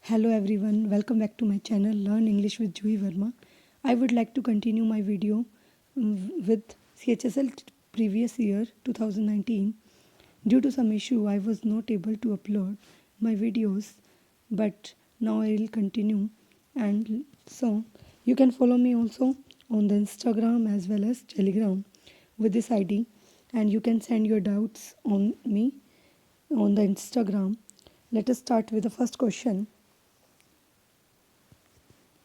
Hello everyone, welcome back to my channel Learn English with Juhi Verma. I would like to continue my video with CHSL previous year 2019. Due to some issue, I was not able to upload my videos, but now I will continue. And so you can follow me also on the Instagram as well as Telegram with this ID, and you can send your doubts on me on the Instagram. Let us start with the first question.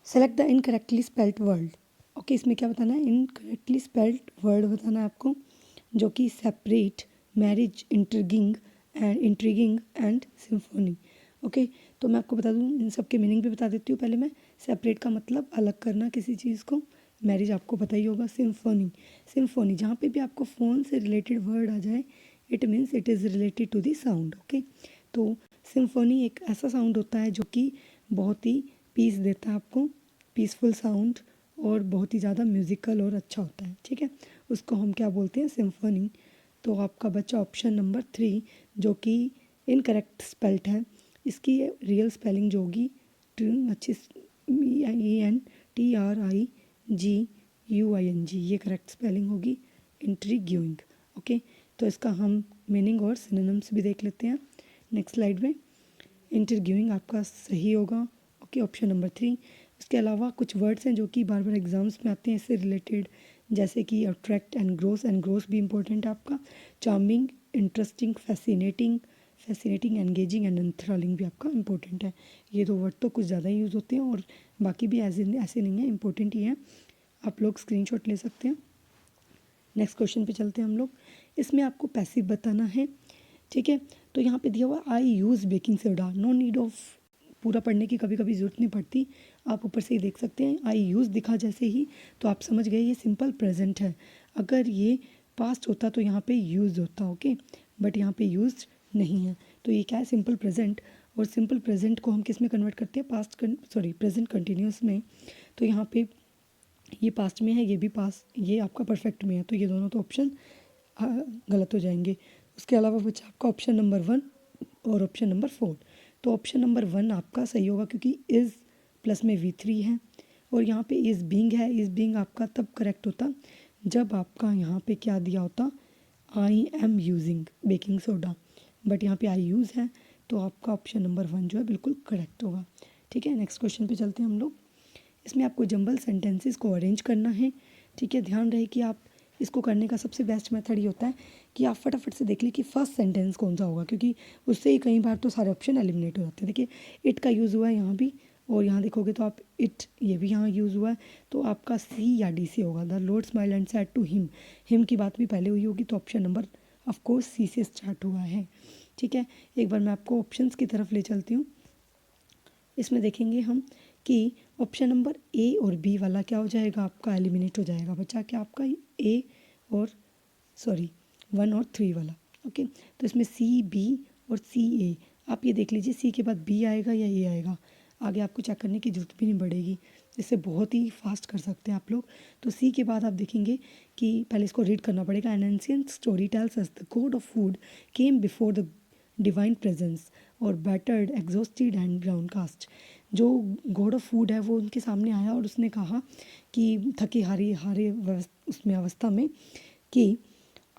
Select the incorrectly spelled word. Okay, इसमें क्या बताना है? Incorrectly spelled word बताना है आपको, जो कि separate, marriage, intriguing and symphony. Okay, तो मैं आपको बता दूं, इन सब के मीनिंग भी बता देती हूँ. पहले मैं सेपरेट का मतलब अलग करना किसी चीज़ को, मैरिज आपको पता ही होगा. सिम्फोनी जहाँ पे भी आपको फ़ोन से रिलेटेड वर्ड आ जाए, it means it is related to the sound. Okay, तो सिम्फोनी एक ऐसा साउंड होता है जो कि बहुत ही पीस देता है आपको, पीसफुल साउंड, और बहुत ही ज़्यादा म्यूज़िकल और अच्छा होता है. ठीक है, उसको हम क्या बोलते हैं? सिम्फनी. तो आपका बच्चा ऑप्शन नंबर 3 जो कि इनकरेक्ट स्पेल्ड है, इसकी रियल स्पेलिंग जो होगी अच्छी ENTRIGUING, ये करेक्ट स्पेलिंग होगी, इंट्रीग्यूइंग. ओके, तो इसका हम मीनिंग और सिनोनिम्स भी देख लेते हैं नेक्स्ट स्लाइड में. इंट्रीग्यूइंग आपका सही होगा. Okay, option number 3. इसके अलावा कुछ वर्ड्स हैं जो कि बार बार एग्जाम्स में आते हैं इससे रिलेटेड, जैसे कि अट्रैक्ट एंड ग्रोस भी इंपॉर्टेंट है आपका. Charming, interesting, fascinating, engaging and enthralling भी आपका इंपॉर्टेंट है. ये दो वर्ड तो कुछ ज़्यादा ही यूज़ होते हैं, और बाकी भी ऐसे नहीं है, इंपॉर्टेंट ही है. आप लोग स्क्रीनशॉट ले सकते हैं. नेक्स्ट क्वेश्चन पे चलते हैं हम लोग. इसमें आपको पैसिव बताना है. ठीक है, तो यहाँ पे दिया हुआ I use baking soda. No need of पूरा पढ़ने की कभी कभी ज़रूरत नहीं पड़ती, आप ऊपर से ही देख सकते हैं. आई यूज़ दिखा जैसे ही तो आप समझ गए ये सिंपल प्रेजेंट है. अगर ये पास्ट होता तो यहाँ पे यूज़ होता. ओके, बट यहाँ पे यूज्ड नहीं है, तो ये क्या है? Simple present. और सिंपल प्रेजेंट को हम किस में कन्वर्ट करते हैं? प्रेजेंट कंटिन्यूस में. तो यहाँ पे ये पास्ट में है, ये भी पास्ट, ये आपका परफेक्ट में है, तो ये दोनों तो ऑप्शन गलत हो जाएंगे. उसके अलावा बचा आपका ऑप्शन नंबर 1 और ऑप्शन नंबर 4. तो ऑप्शन नंबर 1 आपका सही होगा, क्योंकि इज़ प्लस में V3 है, और यहाँ पे इज़ बीइंग है. इज़ बीइंग आपका तब करेक्ट होता जब आपका यहाँ पे क्या दिया होता? I am using baking soda, but यहाँ पे आई यूज़ है, तो आपका ऑप्शन नंबर 1 जो है बिल्कुल करेक्ट होगा. ठीक है, नेक्स्ट क्वेश्चन पे चलते हैं हम लोग. इसमें आपको जंबल सेंटेंसेस को अरेंज करना है. ठीक है, ध्यान रहे कि आप इसको करने का सबसे बेस्ट मेथड ये होता है कि आप फटाफट से देख लीजिए कि फर्स्ट सेंटेंस कौन सा होगा, क्योंकि उससे ही कई बार तो सारे ऑप्शन एलिमिनेट हो जाते हैं. देखिए, इट का यूज़ हुआ है यहाँ भी, और यहाँ देखोगे तो आप इट, ये भी यहाँ यूज़ हुआ है, तो आपका सी या डी से होगा. The lord smiled and said to him की बात भी पहले हुई होगी, तो ऑप्शन नंबर ऑफकोर्स सी से स्टार्ट हुआ है. ठीक है, एक बार मैं आपको ऑप्शंस की तरफ ले चलती हूँ. इसमें देखेंगे हम कि ऑप्शन नंबर ए और बी वाला क्या हो जाएगा? आपका एलिमिनेट हो जाएगा. बचा क्या आपका? ए और 1 और 3 वाला. ओके, तो इसमें सी, बी और सी, ए. आप ये देख लीजिए, सी के बाद बी आएगा या ए आएगा. आगे आपको चेक करने की जरूरत भी नहीं पड़ेगी, इससे बहुत ही फास्ट कर सकते हैं आप लोग. तो सी के बाद आप देखेंगे कि पहले इसको रीड करना पड़ेगा. An ancient story tells us the god of food came before the divine presence और battered, exhausted and brown cast. जो गॉड ऑफ फूड है वो उनके सामने आया और उसने कहा कि थके हारे उसमें अवस्था में कि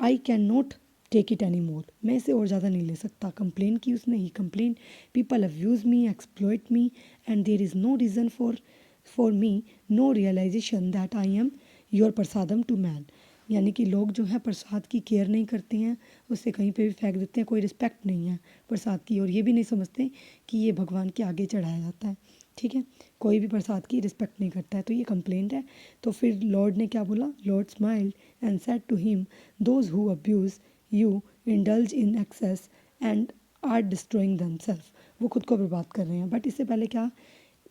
I can not take it any more, मैं इसे और ज़्यादा नहीं ले सकता. कंप्लेन की उसने, he complain, people have use me, exploit me, and there is no reason for me, no realization that I am your prasadam to man. यानी कि लोग जो है प्रसाद की केयर नहीं करते हैं, उससे कहीं पे भी फेंक देते हैं, कोई रिस्पेक्ट नहीं है प्रसाद की, और ये भी नहीं समझते कि ये भगवान के आगे चढ़ाया जाता है. ठीक है, कोई भी प्रसाद की रिस्पेक्ट नहीं करता है, तो ये कंप्लेंट है. तो फिर लॉर्ड ने क्या बोला? Lord smiled and said to him, those who abuse you indulge in excess and are destroying themselves. वो खुद को बर्बाद कर रहे हैं. बट इससे पहले क्या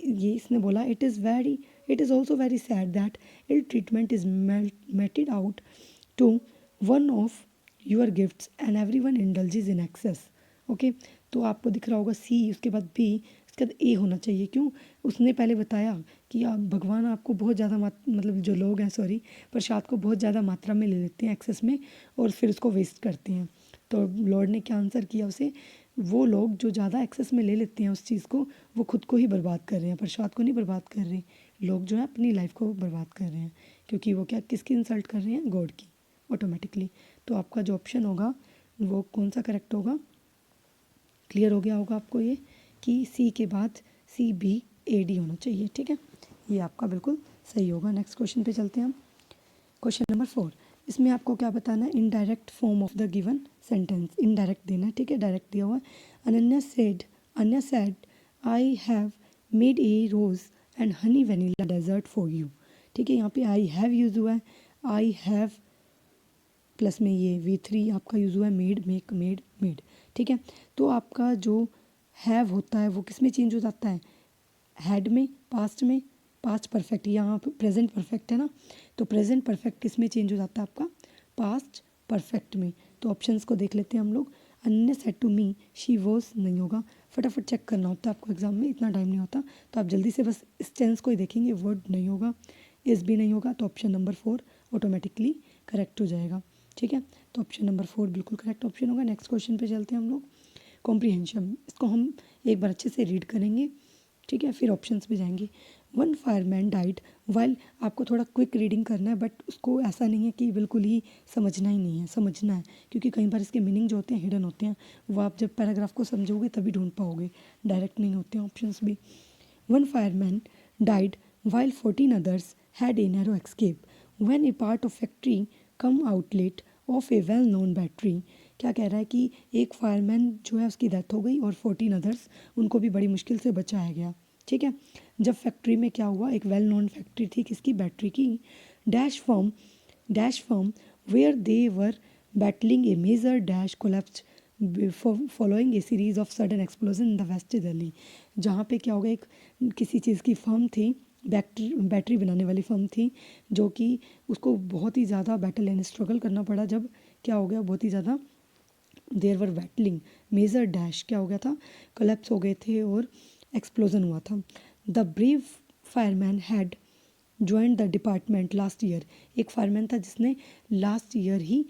ये इसने बोला? It is also very sad that ill treatment is meted out to one of your gifts and every one indulges in excess. Okay, तो आपको दिख रहा होगा सी, उसके बाद बी, उसके बाद ए होना चाहिए. क्यों? उसने पहले बताया कि भगवान आपको बहुत ज़्यादा मतलब जो लोग हैं प्रसाद को बहुत ज़्यादा मात्रा में ले लेते हैं एक्सेस में, और फिर उसको वेस्ट करते हैं. तो लॉर्ड ने क्या आंसर किया उसे? वो लोग जो ज़्यादा एक्सेस में ले लेते हैं उस चीज़ को, वो खुद को ही बर्बाद कर रहे हैं, प्रसाद को नहीं बर्बाद कर रहे। लोग जो है अपनी लाइफ को बर्बाद कर रहे हैं, क्योंकि वो क्या किसकी इंसल्ट कर रहे हैं, गॉड की, ऑटोमेटिकली। तो आपका जो ऑप्शन होगा वो कौन सा करेक्ट होगा, क्लियर हो गया होगा आपको ये कि सी के बाद CBAD होना चाहिए, ठीक है, ये आपका बिल्कुल सही होगा। नेक्स्ट क्वेश्चन पे चलते हैं हम। क्वेश्चन नंबर 4, इसमें आपको क्या बताना है, indirect form of the given sentence, indirect देना है, ठीक है, डायरेक्ट दिया हुआ है। Ananya said I have made a rose and honey vanilla dessert for you, ठीक है, यहाँ पे आई हैव यूज हुआ है, आई हैव प्लस में ये V3 आपका यूज़ हुआ है, मेड, मेक, मेड, ठीक है। तो आपका जो हैव होता है वो किस में चेंज हो जाता है, हैड में, पास्ट परफेक्ट, यहाँ पे प्रेजेंट परफेक्ट है ना, तो प्रेजेंट परफेक्ट किस में चेंज हो जाता है आपका, पास्ट परफेक्ट में। तो ऑप्शंस को देख लेते हैं हम लोग। Ananya said to me she was नहीं होगा, फटाफट चेक करना होता है आपको एग्जाम में, इतना टाइम नहीं होता, तो आप जल्दी से बस इस टेंस को ही देखेंगे, वर्ड नहीं होगा, इस भी नहीं होगा, तो ऑप्शन नंबर 4 ऑटोमेटिकली करेक्ट हो जाएगा, ठीक है। तो ऑप्शन नंबर 4 बिल्कुल करेक्ट ऑप्शन होगा। नेक्स्ट क्वेश्चन पे चलते हैं हम लोग। कॉम्प्रीहेंशन, इसको हम एक बार अच्छे से रीड करेंगे, ठीक है, फिर ऑप्शंस पे जाएंगे। वन फायरमैन डाइड वाइल, आपको थोड़ा क्विक रीडिंग करना है, बट उसको ऐसा नहीं है कि बिल्कुल ही समझना ही नहीं है, समझना है, क्योंकि कई बार इसके मीनिंग जो होते हैं हिडन होते हैं, वो आप जब पैराग्राफ को समझोगे तभी ढूंढ पाओगे, डायरेक्ट नहीं होते हैं ऑप्शंस भी। One fireman died while 14 others had a narrow escape when a part of factory come outlet of a well known battery, क्या कह रहा है कि एक फायरमैन जो है उसकी डेथ हो गई और 14 अदर्स उनको भी बड़ी मुश्किल से बचाया गया, ठीक है। जब फैक्ट्री में क्या हुआ, एक वेल नोन फैक्ट्री थी किसकी, बैटरी की, dash firm where they were battling a major dash collapsed following a series of sudden explosion in the west Delhi, जहाँ पे क्या हो गया, एक किसी चीज़ की फर्म थी, बैटरी बनाने वाली फर्म थी, जो कि उसको बहुत ही ज़्यादा बैटल एंड स्ट्रगल करना पड़ा, जब क्या हो गया, बहुत ही ज़्यादा देर वर बैटलिंग मेजर डैश, क्या हो गया था, कोलैप्स हो गए थे और एक्सप्लोजन हुआ था। The brave fireman had join the department last year, एक फायरमैन था जिसने लास्ट ईयर ही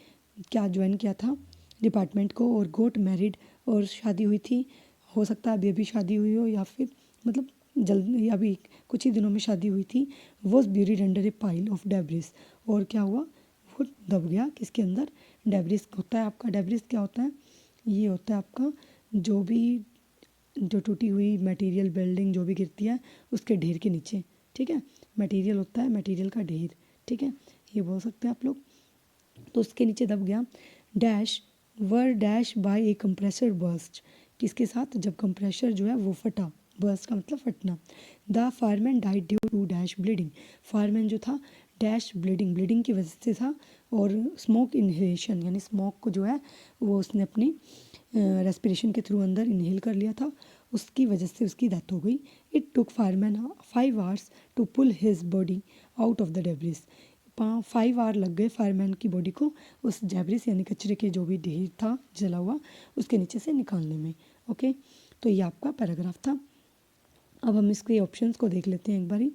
क्या ज्वाइन किया था, डिपार्टमेंट को, और गोट मैरिड, और शादी हुई थी, हो सकता है अभी अभी शादी हुई हो या फिर मतलब जल्द या अभी कुछ ही दिनों में शादी हुई थी। Was buried under A pile of debris, और क्या हुआ, वो दब गया किसके अंदर, डेब्रिस होता है आपका, डेब्रिस क्या होता है, ये होता है आपका जो टूटी हुई मटेरियल, बिल्डिंग जो भी गिरती है उसके ढेर के नीचे, ठीक है, मटेरियल होता है, मटेरियल का ढेर, ठीक है, ये बोल सकते हैं आप लोग। तो उसके नीचे दब गया। Dash were dash by A compressor burst, किसके साथ, जब कंप्रेसर जो है वो फटा, बर्स्ट का मतलब फटना। The fireman died due to dash bleeding, fireman जो था डैश ब्लीडिंग की वजह से था, और स्मोक इनहेलेशन, यानी स्मोक को जो है वो उसने अपनी रेस्पिरेशन के थ्रू अंदर इनहेल कर लिया था, उसकी वजह से उसकी डेथ हो गई। It took fireman 5 hours to pull his body out of the debris, 5 hour लग गए फायरमैन की बॉडी को उस डेब्रिस यानी कचरे के जो भी ढेर था जला हुआ उसके नीचे से निकालने में, ओके। तो ये आपका पैराग्राफ था। अब हम इसके ऑप्शंस को देख लेते हैं एक बारी।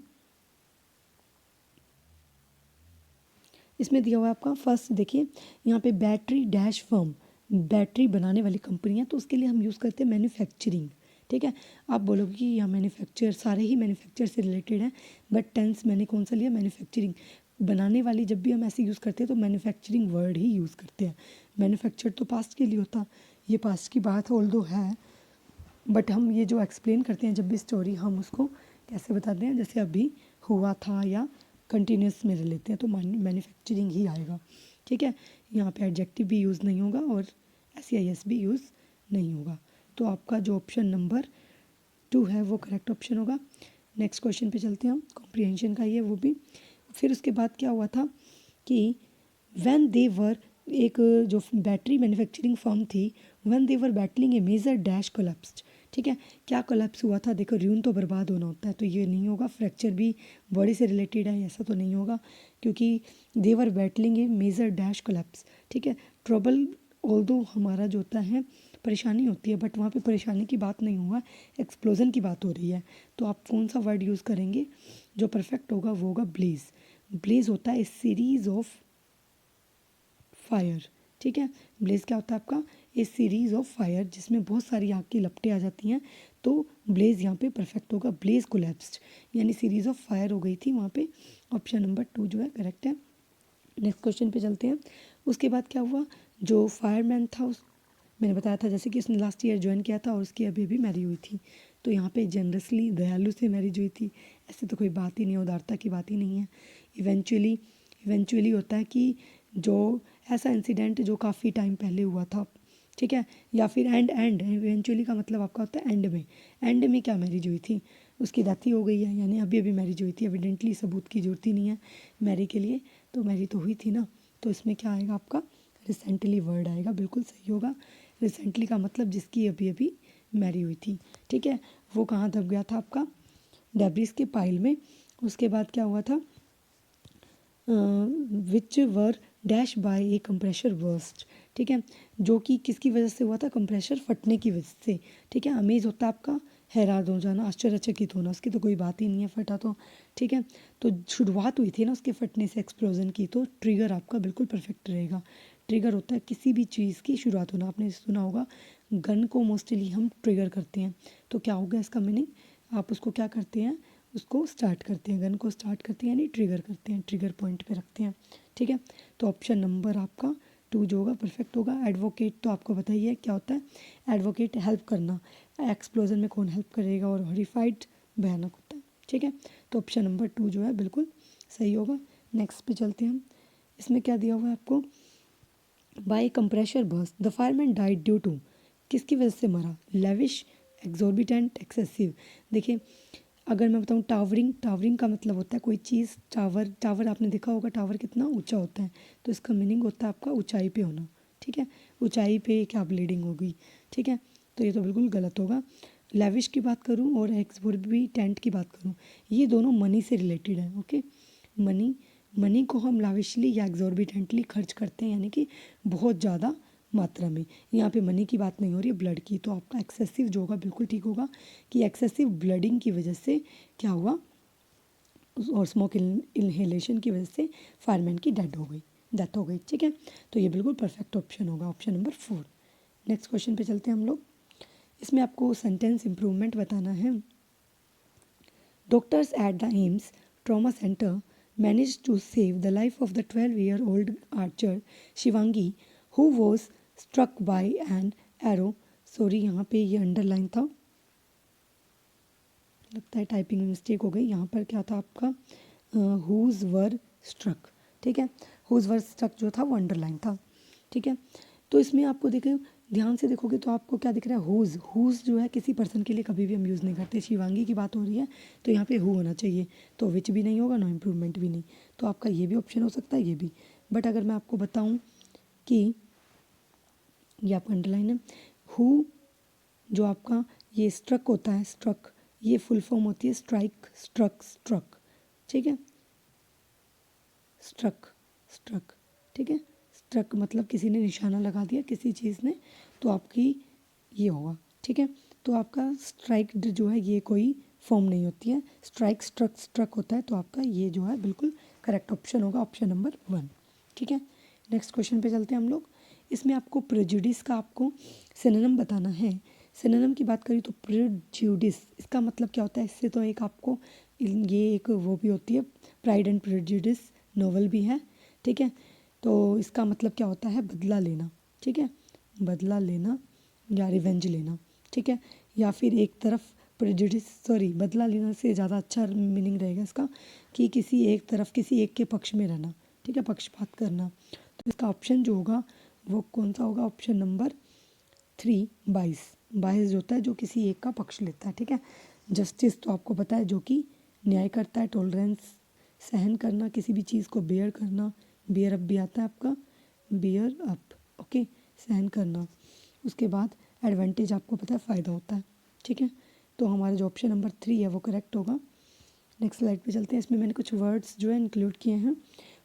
इसमें दिया हुआ है आपका फर्स्ट, देखिए यहाँ पे बैटरी डैश फर्म, बैटरी बनाने वाली कंपनी है, तो उसके लिए हम यूज़ करते हैं मैन्युफैक्चरिंग, ठीक है। आप बोलोगे कि यहाँ मैन्युफैक्चर, सारे ही मैन्युफैक्चर से रिलेटेड हैं, बट टेंस मैंने कौन सा लिया, मैन्युफैक्चरिंग, बनाने वाली जब भी हम ऐसे यूज़ करते हैं तो मैन्युफैक्चरिंग वर्ड ही यूज़ करते हैं। मैन्युफैक्चर तो पास्ट के लिए होता, ये पास्ट की बात ऑल्दो है, बट हम ये जो एक्सप्लेन करते हैं जब भी स्टोरी, हम उसको कैसे बताते हैं, जैसे अभी हुआ था या कंटिन्यूस में लेते हैं तो मैन्युफैक्चरिंग ही आएगा, ठीक है। यहाँ पे एडजेक्टिव भी यूज़ नहीं होगा और SEIS भी यूज़ नहीं होगा। तो आपका जो ऑप्शन नंबर 2 है वो करेक्ट ऑप्शन होगा। नेक्स्ट क्वेश्चन पे चलते हैं हम, कॉम्प्रिहेंशन का ही है वो भी। फिर उसके बाद क्या हुआ था कि व्हेन दे वर, एक जो बैटरी मैन्युफैक्चरिंग फर्म थी, when they were battling a major dash collapsed, ठीक है, क्या कोलैप्स हुआ था, देखो र्यून तो बर्बाद होना होता है, तो ये नहीं होगा। फ्रैक्चर भी बॉडी से रिलेटेड है, ऐसा तो नहीं होगा, क्योंकि दे were battling a major dash collapse, ठीक है। ट्रबल ऑल्दो हमारा जो होता है परेशानी होती है, बट वहाँ पे परेशानी की बात नहीं हुआ, एक्सप्लोजन की बात हो रही है। तो आप कौन सा वर्ड यूज़ करेंगे, जो परफेक्ट होगा वो होगा ब्लेज। ब्लेज होता है ए सीरीज ऑफ फायर, ठीक है। ब्लेज क्या होता है आपका, ए सीरीज ऑफ फायर, जिसमें बहुत सारी आग की लपटें आ जाती हैं, तो ब्लेज यहाँ पे परफेक्ट होगा, ब्लेज कोलैप्स्ड, यानी सीरीज ऑफ फायर हो गई थी वहाँ पे। ऑप्शन नंबर 2 जो है करेक्ट है। नेक्स्ट क्वेश्चन पे चलते हैं। उसके बाद क्या हुआ, जो फायरमैन था उस मैंने बताया था जैसे कि उसने लास्ट ईयर ज्वाइन किया था और उसकी अभी अभी मैरी हुई थी, तो यहाँ पे जनरसली दयालु से मैरिज हुई थी, ऐसे तो कोई बात ही नहीं है, उदारता की बात ही नहीं है। इवेंचुअली होता है कि जो ऐसा इंसिडेंट जो काफ़ी टाइम पहले हुआ था, ठीक है, या फिर एंड इवेंचुअली का मतलब आपका होता है एंड में क्या मैरिज हुई थी, उसकी डेथ ही हो गई है, यानी अभी अभी मैरिज हुई थी, एविडेंटली सबूत की जरूरत ही नहीं है मैरी के लिए, तो मैरी तो हुई थी ना, तो इसमें क्या आएगा आपका रिसेंटली वर्ड आएगा, बिल्कुल सही होगा। रिसेंटली का मतलब जिसकी अभी अभी मैरी हुई थी, ठीक है, वो कहाँ दब गया था आपका डेब्रिस के पाइल में। उसके बाद क्या हुआ था, which were dash by a compressor burst, ठीक है, जो कि किसकी वजह से हुआ था, कंप्रेशर फटने की वजह से, ठीक है। अमेज होता है आपका हैरान हो जाना, आश्चर्यचकित होना, उसकी तो कोई बात ही नहीं है, फटा तो, ठीक है, तो शुरुआत हुई थी ना उसके फटने से एक्सप्लोजन की, तो ट्रिगर आपका बिल्कुल परफेक्ट रहेगा। ट्रिगर होता है किसी भी चीज़ की शुरुआत होना, आपने सुना होगा गन को मोस्टली हम ट्रिगर करते हैं, तो क्या होगा इसका मीनिंग, आप उसको क्या करते हैं, उसको स्टार्ट करते हैं, गन को स्टार्ट करते हैं यानी ट्रिगर करते हैं, ट्रिगर पॉइंट पे रखते हैं, ठीक है। तो ऑप्शन नंबर आपका 2 जो होगा परफेक्ट होगा। एडवोकेट तो आपको बताइए क्या होता है, एडवोकेट हेल्प करना, एक्सप्लोजन में कौन हेल्प करेगा, और हॉरिफाइड भयानक होता है, ठीक है, तो ऑप्शन नंबर 2 जो है बिल्कुल सही होगा। नेक्स्ट पे चलते हैं हम, इसमें क्या दिया हुआ है आपको, by compressor burst the fireman died due to, किसकी वजह से मरा, लेविश, एग्जॉर्बिटेंट, एक्सेसिव। देखिए अगर मैं बताऊँ टावरिंग का मतलब होता है कोई चीज़, टावर आपने देखा होगा टावर कितना ऊंचा होता है, तो इसका मीनिंग होता है आपका ऊंचाई पे होना, ठीक है, ऊंचाई पे क्या ब्लीडिंग होगी, ठीक है, तो ये तो बिल्कुल गलत होगा। लेविश की बात करूँ और एक्सॉर्बिटेंट की बात करूँ, ये दोनों मनी से रिलेटेड है, ओके। मनी को हम लाविशली या एग्जॉर्बिटेंटली खर्च करते हैं, यानी कि बहुत ज़्यादा मात्रा में, यहाँ पे मनी की बात नहीं हो रही है, ब्लड की, तो आपका एक्सेसिव जो होगा बिल्कुल ठीक होगा कि एक्सेसिव ब्लडिंग की वजह से क्या हुआ, और स्मोक इनहेलेशन की वजह से फायरमैन की डेथ हो गई, ठीक है, तो ये बिल्कुल परफेक्ट ऑप्शन होगा, ऑप्शन नंबर 4। नेक्स्ट क्वेश्चन पे चलते हैं हम लोग, इसमें आपको सेंटेंस इम्प्रूवमेंट बताना है। Doctors at the AIIMS trauma centre managed to save the life of the 12-year-old archer Shivangi who was struck by an arrow, sorry यहाँ पे ये अंडरलाइन था, लगता है टाइपिंग में मिस्टेक हो गई, यहाँ पर क्या था आपका whose were struck, ठीक है, whose were struck जो था वो अंडरलाइन था, ठीक है। तो इसमें आपको देखें ध्यान से देखोगे तो आपको क्या दिख रहा है, हुज जो है किसी पर्सन के लिए कभी भी हम यूज़ नहीं करते, शिवांगी की बात हो रही है तो यहाँ पे हु होना चाहिए, तो विच भी नहीं होगा, नो इम्प्रूवमेंट भी नहीं, तो आपका ये भी ऑप्शन हो सकता है, ये भी। बट अगर मैं आपको बताऊँ कि ये आपका अंडरलाइन है, हु जो आपका ये स्ट्रक होता है, स्ट्रक ये फुल फॉर्म होती है स्ट्राइक, स्ट्रक, ठीक है, स्ट्रक, ठीक है, स्ट्रक मतलब किसी ने निशाना लगा दिया किसी चीज़ ने, तो आपकी ये होगा, ठीक है, तो आपका स्ट्राइक्ड जो है ये कोई फॉर्म नहीं होती है, स्ट्राइक स्ट्रक होता है, तो आपका ये जो है बिल्कुल करेक्ट ऑप्शन होगा, ऑप्शन नंबर 1, ठीक है। नेक्स्ट क्वेश्चन पे चलते हैं हम लोग, इसमें आपको प्रेजुडिस का आपको सिनोनिम बताना है। सिनोनिम की बात करें तो प्रेजुडिस इसका मतलब क्या होता है, इससे तो एक आपको ये एक वो भी होती है, प्राइड एंड प्रेजुडिस नॉवल भी है, ठीक है, तो इसका मतलब क्या होता है, बदला लेना, ठीक है, बदला लेना या रिवेंज लेना, ठीक है, या फिर एक तरफ बदला लेना से ज़्यादा अच्छा मीनिंग रहेगा इसका कि किसी एक तरफ किसी एक के पक्ष में रहना, ठीक है, पक्षपात करना, तो इसका ऑप्शन जो होगा वो कौन सा होगा, ऑप्शन नंबर 3 बाइस जो होता है जो किसी एक का पक्ष लेता है, ठीक है। जस्टिस तो आपको पता है जो कि न्याय करता है, टॉलरेंस सहन करना, किसी भी चीज़ को बेयर करना, बेयर अप भी आता है आपका, बेयर अप, ओके, सहन करना। उसके बाद एडवांटेज आपको पता है फ़ायदा होता है, ठीक है, तो हमारा जो ऑप्शन नंबर 3 है वो करेक्ट होगा। नेक्स्ट स्लाइड पे चलते हैं, इसमें मैंने कुछ वर्ड्स जो है इंक्लूड किए हैं।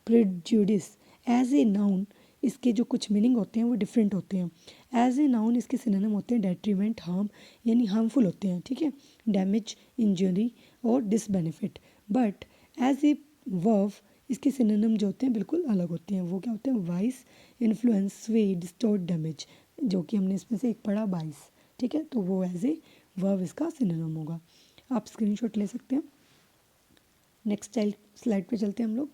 प्रेजुडिस एज ए नाउन, इसके जो कुछ मीनिंग होते हैं वो डिफरेंट होते हैं। एज ए नाउन इसके सिनोनिम होते हैं डेट्रीमेंट, हार्म, यानी हार्मफुल होते हैं, ठीक है, डैमेज, इंजरी और डिसबेनिफिट। बट एज ए वर्ब इसके सिनोनिम जो होते हैं बिल्कुल अलग होते हैं, वो क्या होते हैं, वाइस, इन्फ्लुएंस, स्वे, डिस्टॉर्ट, डैमेज, जो कि हमने इसमें से एक पढ़ा 22, ठीक है, तो वो एज ए वर्ब इसका सिनोनिम होगा। आप स्क्रीनशॉट ले सकते हैं। नेक्स्ट स्लाइड पे चलते हैं हम लोग।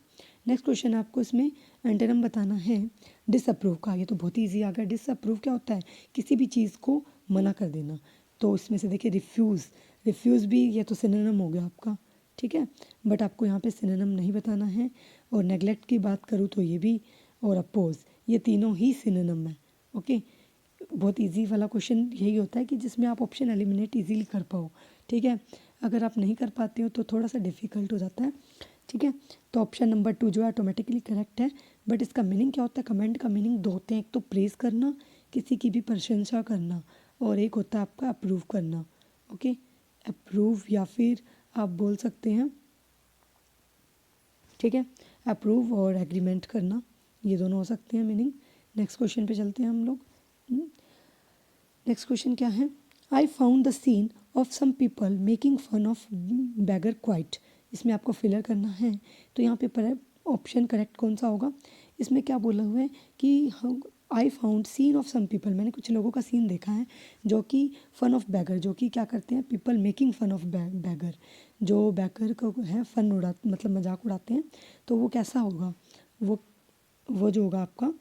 नेक्स्ट क्वेश्चन आपको इसमें एंटोनिम बताना है डिसअप्रूव का। ये तो बहुत ही ईजी आ गया। डिसअप्रूव क्या होता है? किसी भी चीज़ को मना कर देना। तो इसमें से देखिए रिफ्यूज़ भी ये तो सिनोनिम हो गया आपका, ठीक है, बट आपको यहाँ पे सिनोनिम नहीं बताना है। और नेगलेक्ट की बात करूँ तो ये भी, और अपोज, ये तीनों ही सिनोनिम है। ओके, बहुत इजी वाला क्वेश्चन यही होता है कि जिसमें आप ऑप्शन एलिमिनेट इजीली कर पाओ, ठीक है। अगर आप नहीं कर पाते हो तो थोड़ा सा डिफ़िकल्ट हो जाता है, ठीक है। तो ऑप्शन नंबर 2 जो है ऑटोमेटिकली करेक्ट है। बट इसका मीनिंग क्या होता है? कमेंट का मीनिंग दो होते हैं, एक तो प्रेज़ करना, किसी की भी प्रशंसा करना, और एक होता है आपका अप्रूव करना। ओके, अप्रूव या फिर आप बोल सकते हैं, ठीक है, अप्रूव और एग्रीमेंट करना, ये दोनों हो सकते हैं मीनिंग। नेक्स्ट क्वेश्चन पे चलते हैं हम लोग। नेक्स्ट क्वेश्चन क्या है? I found the scene of some people making fun of beggar quite. इसमें आपको फिलर करना है। तो यहाँ पे ऑप्शन करेक्ट कौन सा होगा? इसमें क्या बोला हुआ है कि I found scene of some people, मैंने कुछ लोगों का सीन देखा है जो कि फन ऑफ बैगर, जो कि क्या करते हैं, people making fun of beggar, जो बैगर को है फन उड़ा, मतलब मजाक उड़ाते हैं। तो वो कैसा होगा? वो जो होगा आपका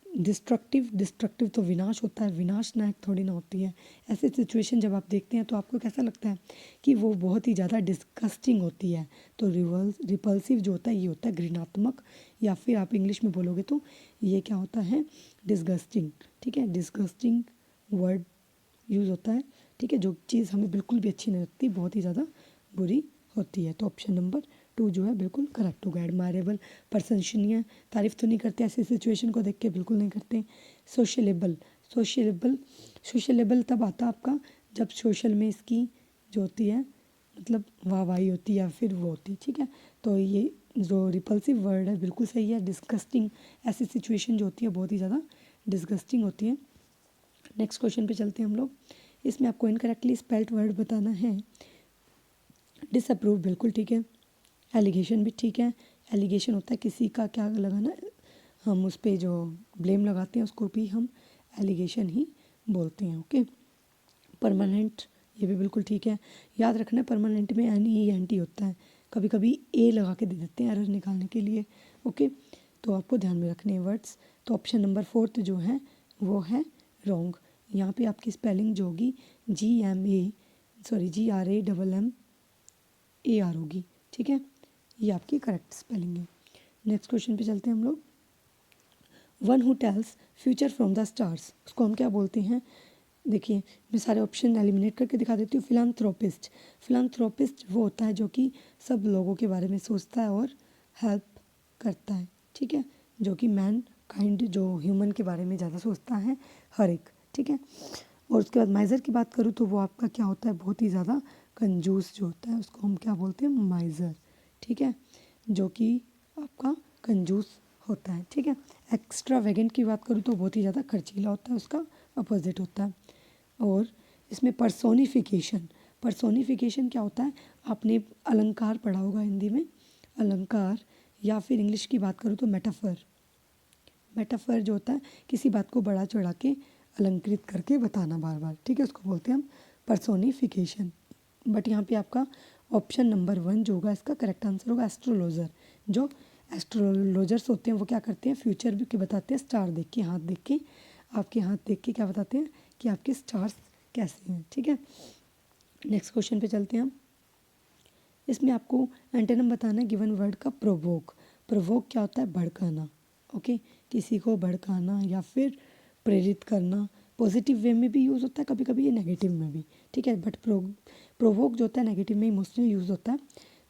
डिस्ट्रक्टिव तो विनाश होता है, विनाश नायक थोड़ी ना होती है। ऐसे सिचुएशन जब आप देखते हैं तो आपको कैसा लगता है कि वो बहुत ही ज़्यादा डिस्गस्टिंग होती है। तो रिपल्सिव जो होता है ये होता है घृणात्मक, या फिर आप इंग्लिश में बोलोगे तो ये क्या होता है? डिस्गस्टिंग, ठीक है, डिस्गस्टिंग वर्ड यूज़ होता है, ठीक है, जो चीज़ हमें बिल्कुल भी अच्छी नहीं लगती, बहुत ही ज़्यादा बुरी होती है। तो ऑप्शन नंबर 2 जो है बिल्कुल करेक्ट होगा। एडमायरेबल, प्रशंसनीय, तारीफ़ तो नहीं करते, ऐसी सिचुएशन को देख के बिल्कुल नहीं करते। सोशलेबल तब आता आपका जब सोशल में इसकी जो होती है, मतलब वाहवाही होती है या फिर वो होती है, ठीक है। तो ये जो रिपल्सिव वर्ड है बिल्कुल सही है। डिस्गस्टिंग, ऐसी सिचुएशन जो होती है बहुत ही ज़्यादा डिस्गस्टिंग होती है। नेक्स्ट क्वेश्चन पे चलते हैं हम लोग। इसमें आपको इनकरेक्टली स्पेल्ड वर्ड बताना है। डिसअप्रूव बिल्कुल ठीक है, एलिगेशन भी ठीक है। एलिगेशन होता है किसी का क्या लगाना, हम उस पर जो ब्लेम लगाते हैं उसको भी हम एलिगेशन ही बोलते हैं। ओके, परमानेंट ये भी बिल्कुल ठीक है। याद रखना परमानेंट में एन ई एन टी होता है, कभी कभी ए लगा के दे देते हैं एरर निकालने के लिए। ओके, तो आपको ध्यान में रखने हैं वर्ड्स। तो ऑप्शन नंबर 4 जो है वो है रॉन्ग। यहाँ पे आपकी स्पेलिंग जो होगी GRAMMAR होगी, ठीक है, ये आपकी करेक्ट स्पेलिंग है। नेक्स्ट क्वेश्चन पे चलते हैं हम लोग। One who tells future from the stars, उसको हम क्या बोलते हैं? देखिए मैं सारे ऑप्शन एलिमिनेट करके दिखा देती हूँ। फिलांथ्रोपिस्ट वो होता है जो कि सब लोगों के बारे में सोचता है और हेल्प करता है, ठीक है, जो कि मैन काइंड, जो ह्यूमन के बारे में ज़्यादा सोचता है हर एक, ठीक है। और उसके बाद माइज़र की बात करूँ तो वो आपका क्या होता है? बहुत ही ज़्यादा कंजूस जो होता है, उसको हम क्या बोलते हैं? माइज़र, ठीक है, जो कि आपका कंजूस होता है, ठीक है। एक्स्ट्रा वेगेंट की बात करूँ तो बहुत ही ज़्यादा खर्चीला होता है, उसका अपोजिट होता है। और इसमें पर्सोनिफिकेशन क्या होता है? आपने अलंकार पढ़ा होगा हिंदी में, अलंकार, या फिर इंग्लिश की बात करूँ तो मेटाफर जो होता है किसी बात को बढ़ा चढ़ा के अलंकृत करके बताना बार बार, ठीक है, उसको बोलते हैं हम पर्सोनिफिकेशन। बट यहाँ पे आपका ऑप्शन नंबर 1 जो होगा इसका करेक्ट आंसर होगा एस्ट्रोलॉजर। जो एस्ट्रोलॉजर्स होते हैं वो क्या करते हैं? फ्यूचर भी के बताते हैं, स्टार देख के, हाथ देख के, आपके हाथ देख के क्या बताते हैं कि आपके स्टार्स कैसे हैं, ठीक है। नेक्स्ट क्वेश्चन पे चलते हैं हम। इसमें आपको एंटोनिम बताना है गिवन वर्ड का प्रोवोक। प्रोवोक क्या होता है? भड़काना, ओके, किसी को भड़काना या फिर प्रेरित करना। पॉजिटिव वे में भी यूज़ होता है, कभी कभी ये नेगेटिव में भी, ठीक है, बट प्रोवोक जो होता है नेगेटिव में ही मोस्टली यूज़ होता है।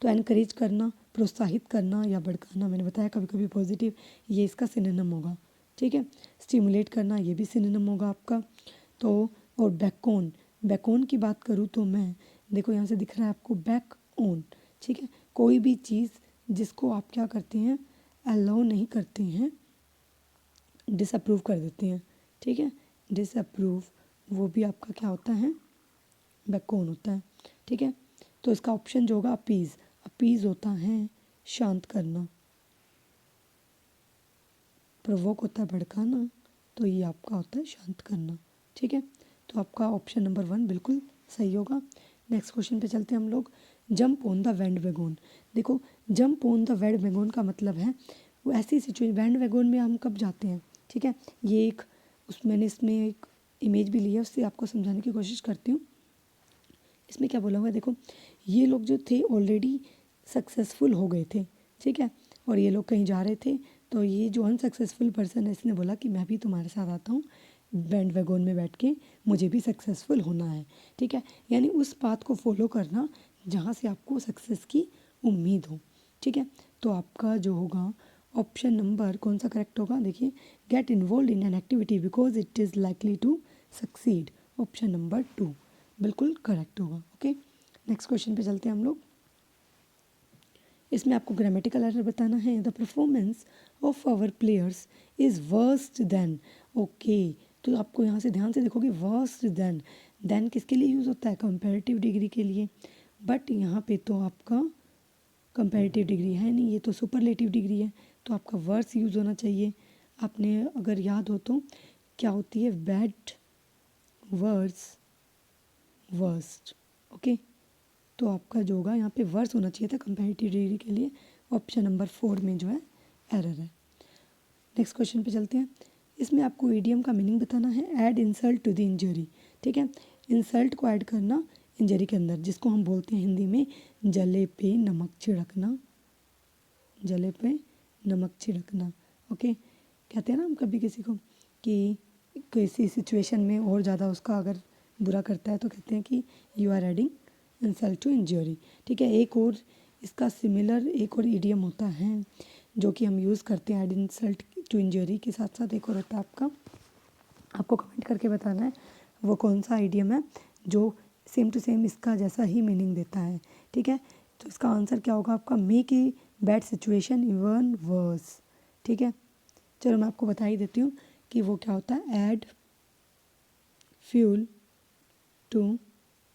तो एनकरेज करना, प्रोत्साहित करना या भड़काना, मैंने बताया कभी कभी पॉजिटिव, ये इसका सिनोनिम होगा, ठीक है। स्टिमुलेट करना ये भी सिनोनिम होगा आपका। तो और बैकोन की बात करूँ तो मैं, देखो यहाँ से दिख रहा है आपको बैक ऑन, ठीक है, कोई भी चीज़ जिसको आप क्या करते हैं? अलाउ नहीं करते हैं, डिसअप्रूव कर देते हैं, ठीक है, डिसअप्रूव वो भी आपका क्या होता है? बैकऑन होता है, ठीक है। तो इसका ऑप्शन जो होगा अपीज होता है शांत करना, प्रोवोक होता है भड़काना, तो ये आपका होता है शांत करना। ठीक है, तो आपका ऑप्शन नंबर 1 बिल्कुल सही होगा। नेक्स्ट क्वेश्चन पे चलते हैं हम लोग। Jump on the bandwagon. देखो, jump on the bandwagon का मतलब है वो ऐसी सिचुएशन, बैंड वैगन में हम कब जाते हैं। ठीक है, ये एक मैंने इसमें एक इमेज भी ली है, उससे आपको समझाने की कोशिश करती हूँ। इसमें क्या बोला हुआ है, देखो ये लोग जो थे ऑलरेडी सक्सेसफुल हो गए थे। ठीक है, और ये लोग कहीं जा रहे थे, तो ये जो अनसक्सेसफुल पर्सन है इसने बोला कि मैं भी तुम्हारे साथ आता हूँ बैंड वैगन में बैठ के, मुझे भी सक्सेसफुल होना है। ठीक है, यानी उस बात को फॉलो करना जहाँ से आपको सक्सेस की उम्मीद हो। ठीक है, तो आपका जो होगा ऑप्शन नंबर कौन सा करेक्ट होगा, देखिए, get involve in an activity because it is likely to succeed. Option number 2 बिल्कुल करेक्ट होगा। ओके, नेक्स्ट क्वेश्चन पे चलते हैं हम लोग। इसमें आपको ग्रामेटिकल एरर बताना है। The performance of our players is worst then. Okay, तो आपको यहाँ से ध्यान से देखोगे, वर्स्ट देन किसके लिए यूज़ होता है, कंपैरेटिव डिग्री के लिए। बट यहाँ पे तो आपका कंपैरेटिव डिग्री है नहीं, ये तो सुपरलेटिव डिग्री है, तो आपका वर्स यूज़ होना चाहिए। आपने अगर याद हो तो क्या होती है, बैड वर्स वर्स्ट। ओके, तो आपका जो होगा यहाँ पे वर्स होना चाहिए था कंपैरेटिव डिग्री के लिए। ऑप्शन नंबर 4 में जो है एरर है। नेक्स्ट क्वेश्चन पे चलते हैं। इसमें आपको ईडियम का मीनिंग बताना है। Add insult to the injury. ठीक है, इंसल्ट को ऐड करना इंजरी के अंदर, जिसको हम बोलते हैं हिंदी में जले पे नमक छिड़कना। जले पे नमक छिड़कना। ओके, कहते हैं ना हम कभी किसी को कि किसी सिचुएशन में और ज़्यादा उसका अगर बुरा करता है तो कहते हैं कि you are adding insult to injury. ठीक है, एक और इसका सिमिलर एक और इडियम होता है जो कि हम यूज़ करते हैं ऐड इंसल्ट टू इंजरी के साथ साथ, एक और होता है आपका, आपको कमेंट करके बताना है वो कौन सा इडियम है जो सेम टू सेम इसका जैसा ही मीनिंग देता है। ठीक है, तो इसका आंसर क्या होगा आपका, make a bad situation even worse. ठीक है, चलो मैं आपको बता ही देती हूँ कि वो क्या होता है, ऐड फ्यूल टू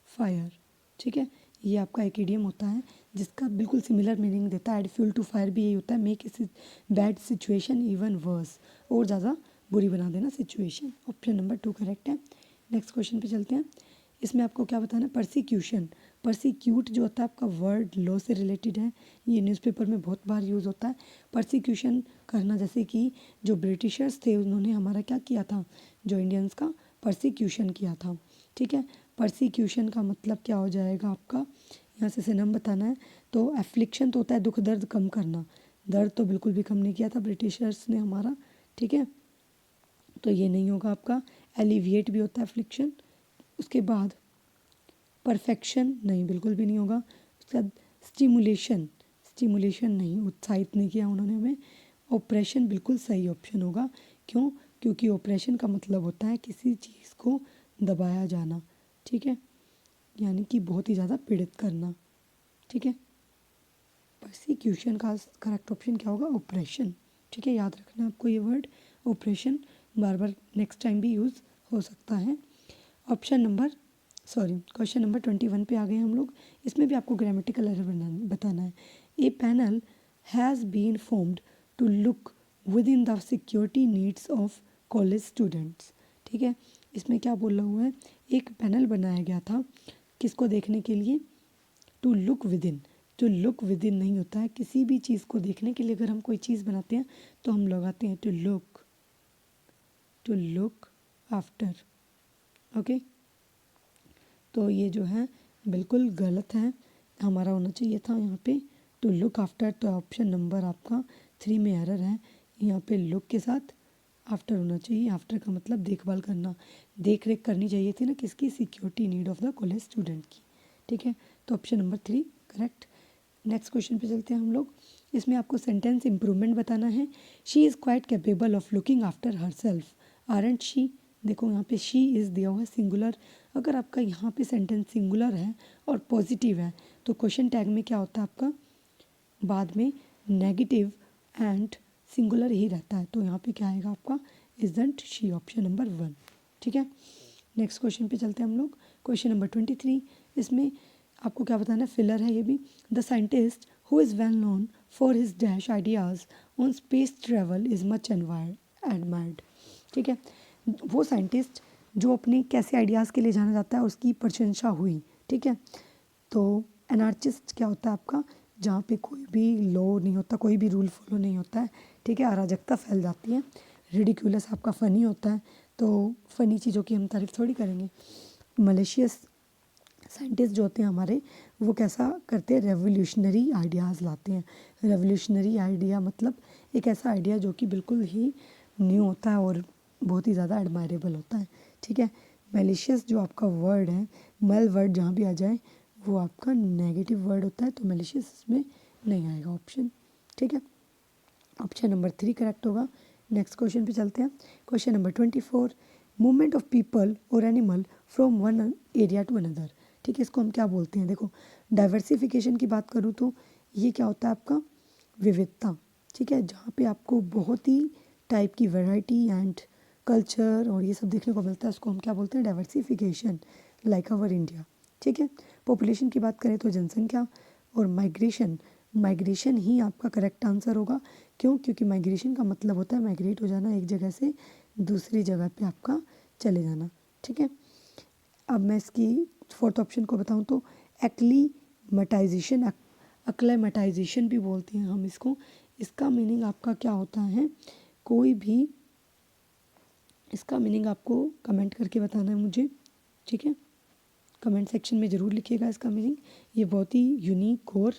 फायर। ठीक है, ये आपका एक इडियम होता है जिसका बिल्कुल सिमिलर मीनिंग देता है। ऐड फ्यूल टू फायर भी यही होता है, make a bad situation even worse, और ज़्यादा बुरी बना देना सिचुएशन। ऑप्शन नंबर 2 करेक्ट है। नेक्स्ट क्वेश्चन पे चलते हैं। इसमें आपको क्या बताना है, परसिक्यूशन। परसिक्यूट जो होता है आपका वर्ड लॉ से रिलेटेड है, ये न्यूज़पेपर में बहुत बार यूज़ होता है। परसिक्यूशन करना, जैसे कि जो ब्रिटिशर्स थे उन्होंने हमारा क्या किया था, जो इंडियंस का परसिक्यूशन किया था। ठीक है, परसिक्यूशन का मतलब क्या हो जाएगा आपका, यहाँ से सिनम बताना है। तो एफ्लिक्शन तो होता है दुख दर्द कम करना, दर्द तो बिल्कुल भी कम नहीं किया था ब्रिटिशर्स ने हमारा। ठीक है, तो ये नहीं होगा आपका। एलिविएट भी होता है एफ्लिक्शन। उसके बाद परफेक्शन नहीं, बिल्कुल भी नहीं होगा। उसके बाद स्टिमुलेशन, स्टिमुलेशन नहीं, उत्साहित नहीं किया उन्होंने हमें। ऑपरेशन बिल्कुल सही ऑप्शन होगा। क्यों, क्योंकि ऑपरेशन का मतलब होता है किसी चीज़ को दबाया जाना। ठीक है, यानी कि बहुत ही ज़्यादा पीड़ित करना। ठीक है, परसिक्यूशन का करेक्ट ऑप्शन क्या होगा, ऑपरेशन। ठीक है, याद रखना आपको ये वर्ड ऑपरेशन, बार बार नेक्स्ट टाइम भी यूज़ हो सकता है। ऑप्शन नंबर क्वेश्चन नंबर 21 पे आ गए हम लोग। इसमें भी आपको ग्रामेटिकल एरर बताना है। A panel has been formed to look within the security needs of college students. ठीक है, इसमें क्या बोला हुआ है, एक पैनल बनाया गया था किसको देखने के लिए, to look within. To look within नहीं होता है, किसी भी चीज़ को देखने के लिए अगर हम कोई चीज़ बनाते हैं तो हम लगाते हैं टू लुक आफ्टर। ओके, तो ये जो है बिल्कुल गलत है, हमारा होना चाहिए था यहाँ पे टू लुक आफ्टर। तो ऑप्शन नंबर आपका 3 में एरर है, यहाँ पे लुक के साथ आफ्टर होना चाहिए। आफ्टर का मतलब देखभाल करना, देख रेख करनी चाहिए थी ना किसकी, security need of the college student की। ठीक है, तो option number 3 correct. Next question पे चलते हैं हम लोग। इसमें आपको सेंटेंस इम्प्रूवमेंट बताना है। She is quite capable of looking after her self, aren't she. देखो यहाँ पे शी इज़ दिया हुआ है सिंगुलर। अगर आपका यहाँ पे सेंटेंस सिंगुलर है और पॉजिटिव है तो क्वेश्चन टैग में क्या होता है आपका, बाद में नेगेटिव एंड सिंगुलर ही रहता है। तो यहाँ पे क्या आएगा आपका, इजंट शी, ऑप्शन नंबर 1। ठीक है, नेक्स्ट क्वेश्चन पे चलते हैं हम लोग। Question number 23। इसमें आपको क्या बताना है, फिलर है ये भी। The scientist who is well known for his dash ideas on space travel is much admired. ठीक है। वो साइंटिस्ट जो अपने कैसे आइडियाज़ के लिए जाना जाता है उसकी प्रशंसा हुई, ठीक है। तो एनार्चिस्ट क्या होता है आपका, जहाँ पे कोई भी लॉ नहीं होता, कोई भी रूल फॉलो नहीं होता है, ठीक है, अराजकता फैल जाती है। रिडिक्यूलस आपका फ़नी होता है, तो फ़नी चीज़ों की हम तारीफ थोड़ी करेंगे। मलेशियस साइंटिस्ट जो होते हैं हमारे, वो कैसा करते हैं, रेवोल्यूशनरी आइडियाज़ लाते हैं। रेवोल्यूशनरी आइडिया मतलब एक ऐसा आइडिया जो कि बिल्कुल ही न्यू होता है और बहुत ही ज़्यादा एडमायरेबल होता है, ठीक है। मेलिशियस जो आपका वर्ड है, मल वर्ड जहाँ भी आ जाए वो आपका नेगेटिव वर्ड होता है, तो मेलिशियस इसमें नहीं आएगा ऑप्शन, ठीक है। ऑप्शन नंबर 3 करेक्ट होगा। नेक्स्ट क्वेश्चन पे चलते हैं। Question number 24, movement of people और animal from one area to another, ठीक है, इसको हम क्या बोलते हैं। देखो, डाइवर्सिफिकेशन की बात करूँ तो ये क्या होता है आपका, विविधता, ठीक है, जहाँ पे आपको बहुत ही टाइप की वैरायटी एंड कल्चर और ये सब देखने को मिलता है, उसको हम क्या बोलते हैं, डाइवर्सिफिकेशन, लाइक अवर इंडिया, ठीक है। पॉपुलेशन की बात करें तो जनसंख्या, और माइग्रेशन, माइग्रेशन ही आपका करेक्ट आंसर होगा। क्यों? क्योंकि माइग्रेशन का मतलब होता है माइग्रेट हो जाना, एक जगह से दूसरी जगह पे आपका चले जाना, ठीक है। अब मैं इसकी फोर्थ ऑप्शन को बताऊं तो एक्लीमेटाइजेशन, अक्लेमेटाइजेशन भी बोलते हैं हम इसको। इसका मीनिंग आपका क्या होता है, कोई भी इसका मीनिंग आपको कमेंट करके बताना है मुझे, ठीक है, कमेंट सेक्शन में ज़रूर लिखिएगा इसका मीनिंग। ये बहुत ही यूनिक और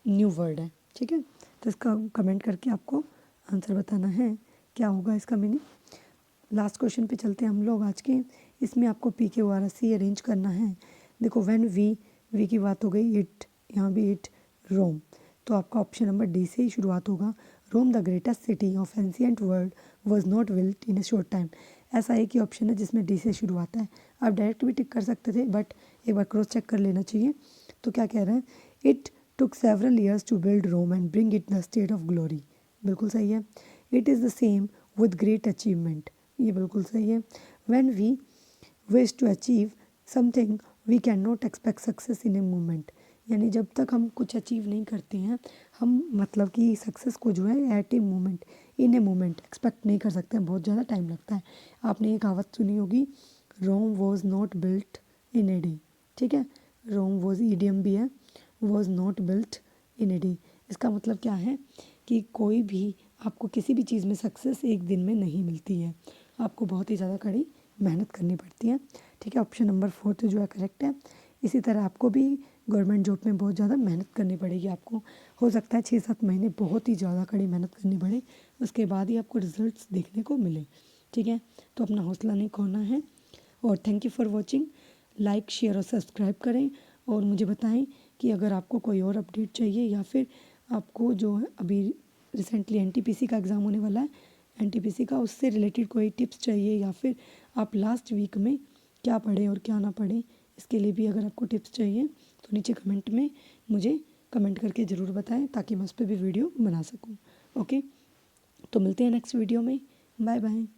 न्यू वर्ड है, ठीक है, तो इसका कमेंट करके आपको आंसर बताना है क्या होगा इसका मीनिंग। लास्ट क्वेश्चन पे चलते हैं हम लोग आज के। इसमें आपको पी के आर सी अरेंज करना है। देखो, व्हेन वी की बात हो गई, इट, यहाँ भी इट, रोम, तो आपका ऑप्शन नंबर डी से ही शुरुआत होगा। रोम the greatest city of ancient world was not built in A short time. ऐसा एक ही ऑप्शन है जिसमें डी से शुरू आता है। आप डायरेक्ट भी टिक कर सकते थे, बट एक बार क्रॉस चेक कर लेना चाहिए। तो क्या कह रहे हैं, it took several years to build Rome and bring it the state of glory, बिल्कुल सही है। It is the same with great achievement, ये बिल्कुल सही है। When we wish to achieve something we cannot expect success in a moment, यानी जब तक हम कुछ अचीव नहीं करते हैं, हम मतलब कि सक्सेस को जो है at a moment, in a moment expect नहीं कर सकते हैं, बहुत ज़्यादा टाइम लगता है। आपने ये कहावत सुनी होगी, Rome was not built in a day, ठीक है, रोम वॉज ईडियम भी है, was not built in a day. इसका मतलब क्या है कि कोई भी आपको किसी भी चीज़ में सक्सेस एक दिन में नहीं मिलती है, आपको बहुत ही ज़्यादा कड़ी मेहनत करनी पड़ती है, ठीक है। ऑप्शन नंबर 4 जो है करेक्ट है। इसी तरह आपको भी गवर्नमेंट जॉब में बहुत ज़्यादा मेहनत करनी पड़ेगी। आपको हो सकता है 6-7 महीने बहुत ही ज़्यादा कड़ी मेहनत करनी पड़े, उसके बाद ही आपको रिजल्ट्स देखने को मिले, ठीक है। तो अपना हौसला नहीं खोना है। और thank you for watching. Like, share और सब्सक्राइब करें, और मुझे बताएं कि अगर आपको कोई और अपडेट चाहिए, या फिर आपको जो है अभी रिसेंटली एनटीपीसी का एग्ज़ाम होने वाला है, एनटीपीसी का, उससे रिलेटेड कोई टिप्स चाहिए, या फिर आप लास्ट वीक में क्या पढ़ें और क्या ना पढ़ें, इसके लिए भी अगर आपको टिप्स चाहिए तो नीचे कमेंट में मुझे कमेंट करके ज़रूर बताएं, ताकि मैं उस पर भी वीडियो बना सकूं। ओके, तो मिलते हैं नेक्स्ट वीडियो में। Bye bye.